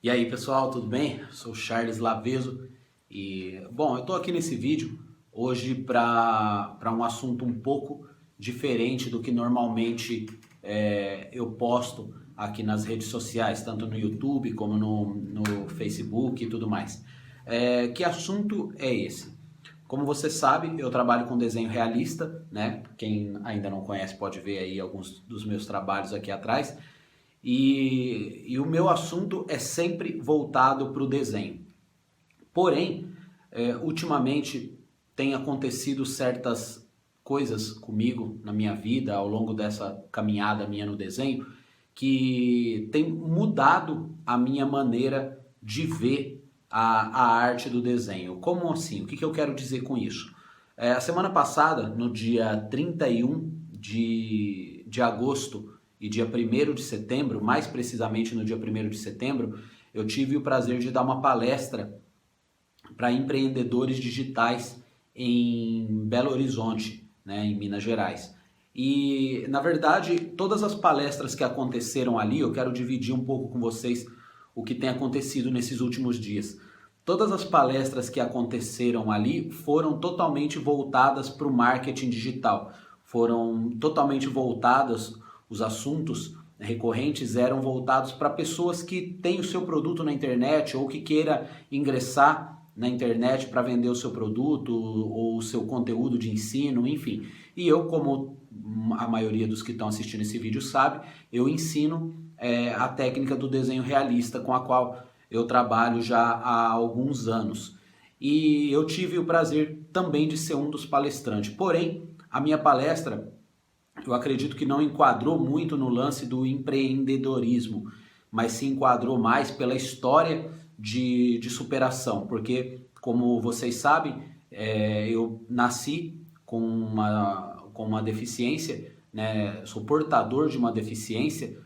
E aí pessoal, tudo bem? Sou o Charles Laveso e, bom, eu estou aqui nesse vídeo hoje para um assunto um pouco diferente do que normalmente eu posto aqui nas redes sociais, tanto no YouTube como no Facebook e tudo mais. Que assunto é esse? Como você sabe, eu trabalho com desenho realista, né? Quem ainda não conhece pode ver aí alguns dos meus trabalhos aqui atrás. E o meu assunto é sempre voltado para o desenho. Porém, ultimamente tem acontecido certas coisas comigo na minha vida, ao longo dessa caminhada minha no desenho, que tem mudado a minha maneira de ver a arte do desenho. Como assim? O que eu quero dizer com isso? A semana passada, no dia 31 de agosto, e dia 1º de setembro, mais precisamente no dia 1º de setembro, eu tive o prazer de dar uma palestra para empreendedores digitais em Belo Horizonte, né, em Minas Gerais. E, na verdade, todas as palestras que aconteceram ali, eu quero dividir um pouco com vocês o que tem acontecido nesses últimos dias. Todas as palestras que aconteceram ali foram totalmente voltadas para o marketing digital, foram totalmente voltadas. Os assuntos recorrentes eram voltados para pessoas que têm o seu produto na internet ou que queira ingressar na internet para vender o seu produto ou o seu conteúdo de ensino, enfim. E eu, como a maioria dos que estão assistindo esse vídeo sabe, eu ensino a técnica do desenho realista com a qual eu trabalho já há alguns anos. E eu tive o prazer também de ser um dos palestrantes. Porém, a minha palestra, eu acredito que não enquadrou muito no lance do empreendedorismo, mas se enquadrou mais pela história de superação, porque, como vocês sabem, eu nasci com uma deficiência, né? Sou portador de uma deficiência,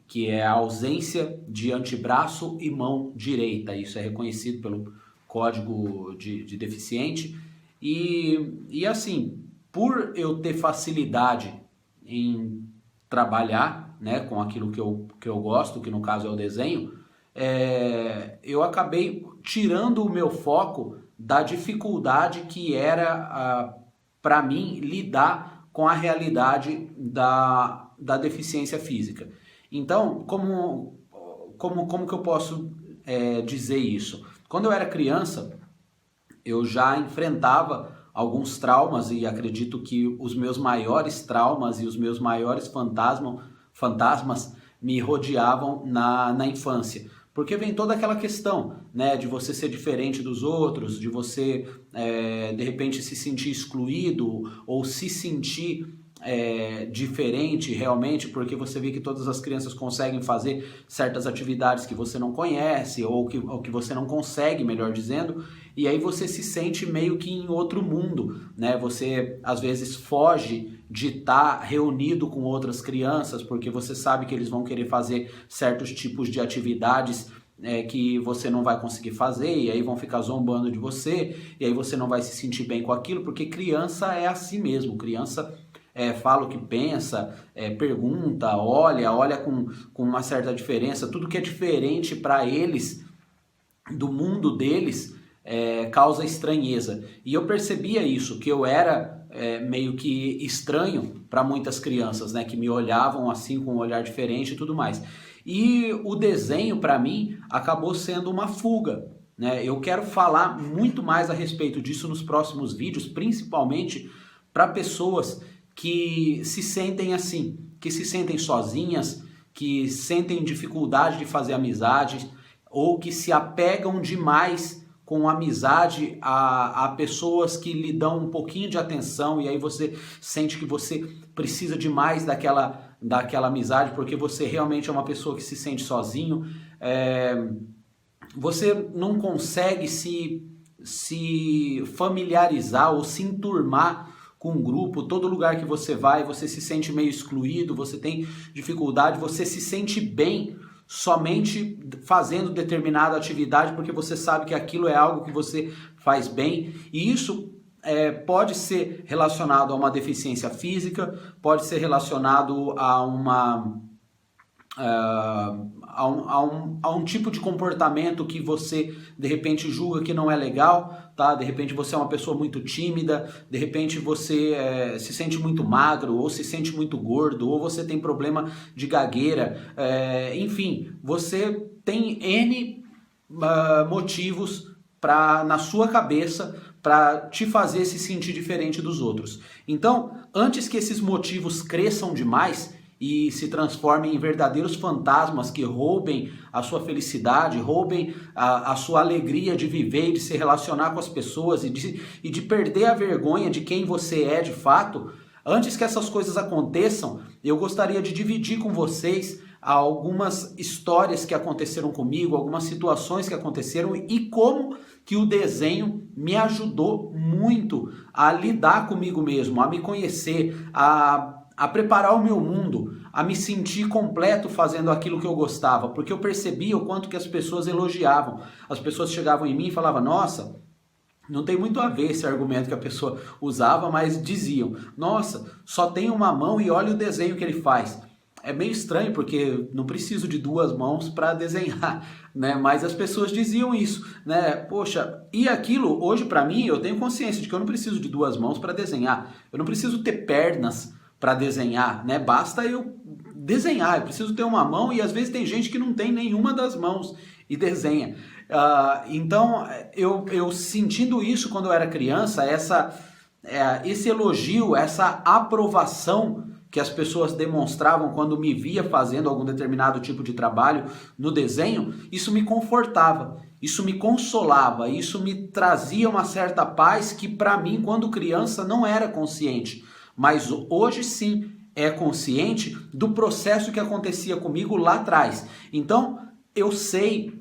que é a ausência de antebraço e mão direita. Isso é reconhecido pelo Código de Deficiente. E assim, por eu ter facilidade em trabalhar, né, com aquilo que eu gosto, que no caso é o desenho, eu acabei tirando o meu foco da dificuldade que era para mim lidar com a realidade da deficiência física. Então, como que eu posso dizer isso? Quando eu era criança, eu já enfrentava alguns traumas e acredito que os meus maiores traumas e os meus maiores fantasmas me rodeavam na infância. Porque vem toda aquela questão, né, de você ser diferente dos outros, de você, de repente, se sentir excluído ou se sentir diferente realmente, porque você vê que todas as crianças conseguem fazer certas atividades que você não conhece ou que você não consegue, melhor dizendo, e aí você se sente meio que em outro mundo, né? Você às vezes foge de estar reunido com outras crianças porque você sabe que eles vão querer fazer certos tipos de atividades que você não vai conseguir fazer, e aí vão ficar zombando de você, e aí você não vai se sentir bem com aquilo, porque criança é assim mesmo, criança fala o que pensa, pergunta, olha com uma certa diferença. Tudo que é diferente para eles, do mundo deles, causa estranheza. E eu percebia isso, que eu era meio que estranho para muitas crianças, né, que me olhavam assim com um olhar diferente e tudo mais. E o desenho, para mim, acabou sendo uma fuga, né? Eu quero falar muito mais a respeito disso nos próximos vídeos, principalmente para pessoas que se sentem assim, que se sentem sozinhas, que sentem dificuldade de fazer amizades ou que se apegam demais com amizade a pessoas que lhe dão um pouquinho de atenção, e aí você sente que você precisa demais daquela amizade porque você realmente é uma pessoa que se sente sozinho. Você não consegue se familiarizar ou se enturmar com um grupo. Todo lugar que você vai, você se sente meio excluído, você tem dificuldade, você se sente bem somente fazendo determinada atividade porque você sabe que aquilo é algo que você faz bem, e isso pode ser relacionado a uma deficiência física, pode ser relacionado a a um tipo de comportamento que você de repente julga que não é legal, tá? De repente você é uma pessoa muito tímida, de repente você se sente muito magro, ou se sente muito gordo, ou você tem problema de gagueira, enfim, você tem N motivos na sua cabeça para te fazer se sentir diferente dos outros. Então, antes que esses motivos cresçam demais e se transformem em verdadeiros fantasmas que roubem a sua felicidade, roubem a sua alegria de viver e de se relacionar com as pessoas e de perder a vergonha de quem você é de fato, antes que essas coisas aconteçam, eu gostaria de dividir com vocês algumas histórias que aconteceram comigo, algumas situações que aconteceram e como que o desenho me ajudou muito a lidar comigo mesmo, a me conhecer, a preparar o meu mundo, a me sentir completo fazendo aquilo que eu gostava, porque eu percebia o quanto que as pessoas elogiavam. As pessoas chegavam em mim e falavam, nossa, não tem muito a ver esse argumento que a pessoa usava, mas diziam, nossa, só tem uma mão e olha o desenho que ele faz. É meio estranho porque não preciso de duas mãos para desenhar, né? Mas as pessoas diziam isso, né? Poxa, e aquilo hoje para mim eu tenho consciência de que eu não preciso de duas mãos para desenhar. Eu não preciso ter pernas para desenhar, né? Basta eu desenhar. Eu preciso ter uma mão e às vezes tem gente que não tem nenhuma das mãos e desenha. Então eu sentindo isso quando eu era criança, esse elogio, essa aprovação que as pessoas demonstravam quando me via fazendo algum determinado tipo de trabalho no desenho, isso me confortava, isso me consolava, isso me trazia uma certa paz que para mim, quando criança, não era consciente. Mas hoje sim é consciente do processo que acontecia comigo lá atrás. Então, eu sei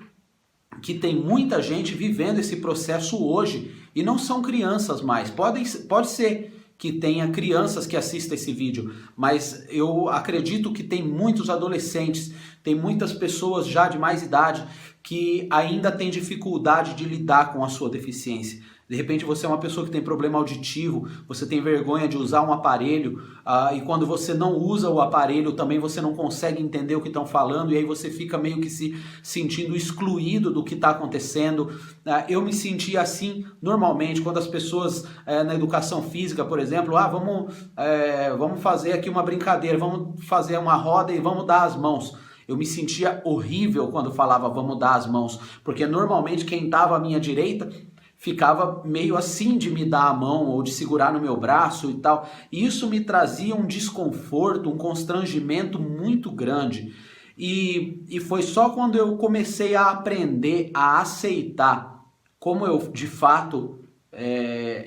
que tem muita gente vivendo esse processo hoje e não são crianças mais. Pode ser que tenha crianças que assistam esse vídeo, mas eu acredito que tem muitos adolescentes, tem muitas pessoas já de mais idade que ainda têm dificuldade de lidar com a sua deficiência. De repente você é uma pessoa que tem problema auditivo, você tem vergonha de usar um aparelho, e quando você não usa o aparelho também você não consegue entender o que estão falando, e aí você fica meio que se sentindo excluído do que está acontecendo. Eu me sentia assim normalmente quando as pessoas na educação física, por exemplo, vamos fazer aqui uma brincadeira, vamos fazer uma roda e vamos dar as mãos. Eu me sentia horrível quando falava vamos dar as mãos, porque normalmente quem estava à minha direita ficava meio assim de me dar a mão ou de segurar no meu braço e tal. E isso me trazia um desconforto, um constrangimento muito grande. E foi só quando eu comecei a aprender a aceitar como eu de fato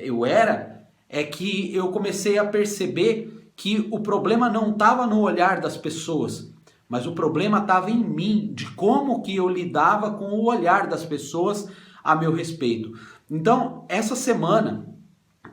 eu era, é que eu comecei a perceber que o problema não estava no olhar das pessoas, mas o problema estava em mim, de como que eu lidava com o olhar das pessoas a meu respeito. Então, essa semana,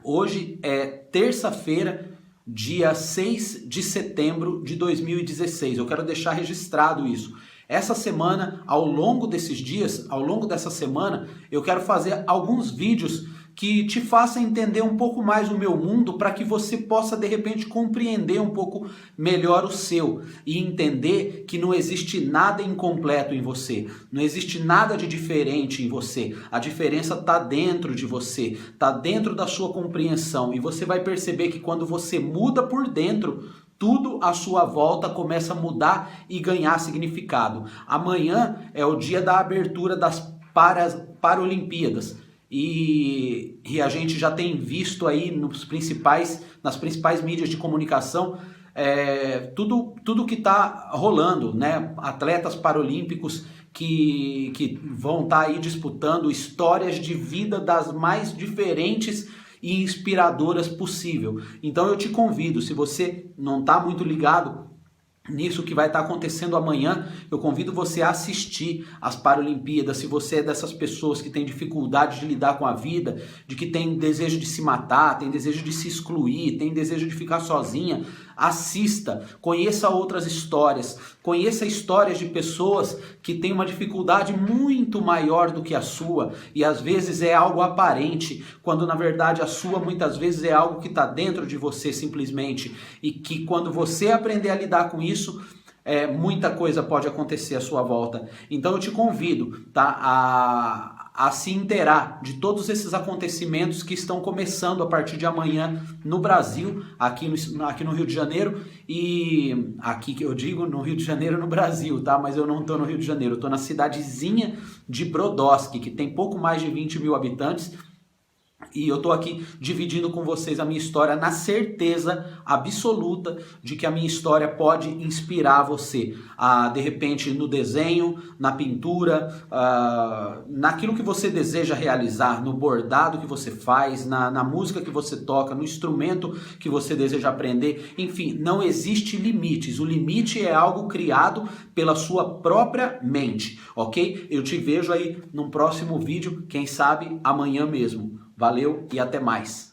hoje é terça-feira, dia 6 de setembro de 2016. Eu quero deixar registrado isso. Essa semana, ao longo desses dias, ao longo dessa semana, eu quero fazer alguns vídeos que te façam entender um pouco mais o meu mundo, para que você possa de repente compreender um pouco melhor o seu e entender que não existe nada incompleto em você, não existe nada de diferente em você. A diferença está dentro de você, está dentro da sua compreensão, e você vai perceber que quando você muda por dentro, tudo à sua volta começa a mudar e ganhar significado. Amanhã é o dia da abertura das Paralimpíadas. E a gente já tem visto aí nas principais mídias de comunicação tudo que está rolando, né? Atletas paralímpicos que vão estar aí disputando histórias de vida das mais diferentes e inspiradoras possível. Então eu te convido, se você não está muito ligado nisso que vai estar acontecendo amanhã, eu convido você a assistir às Paralimpíadas. Se você é dessas pessoas que tem dificuldade de lidar com a vida, de que tem desejo de se matar, tem desejo de se excluir, tem desejo de ficar sozinha, assista, conheça outras histórias, conheça histórias de pessoas que têm uma dificuldade muito maior do que a sua, e às vezes é algo aparente, quando na verdade a sua muitas vezes é algo que está dentro de você simplesmente, e que quando você aprender a lidar com isso, muita coisa pode acontecer à sua volta. Então eu te convido, tá, a se inteirar de todos esses acontecimentos que estão começando a partir de amanhã no Brasil, aqui no Rio de Janeiro, e aqui que eu digo no Rio de Janeiro, no Brasil, tá? Mas eu não estou no Rio de Janeiro, eu estou na cidadezinha de Brodowski, que tem pouco mais de 20 mil habitantes, e eu tô aqui dividindo com vocês a minha história na certeza absoluta de que a minha história pode inspirar você a, de repente, no desenho, na pintura, naquilo que você deseja realizar, no bordado que você faz, na música que você toca, no instrumento que você deseja aprender. Enfim, não existe limites. O limite é algo criado pela sua própria mente, ok? Eu te vejo aí num próximo vídeo, quem sabe amanhã mesmo. Valeu e até mais.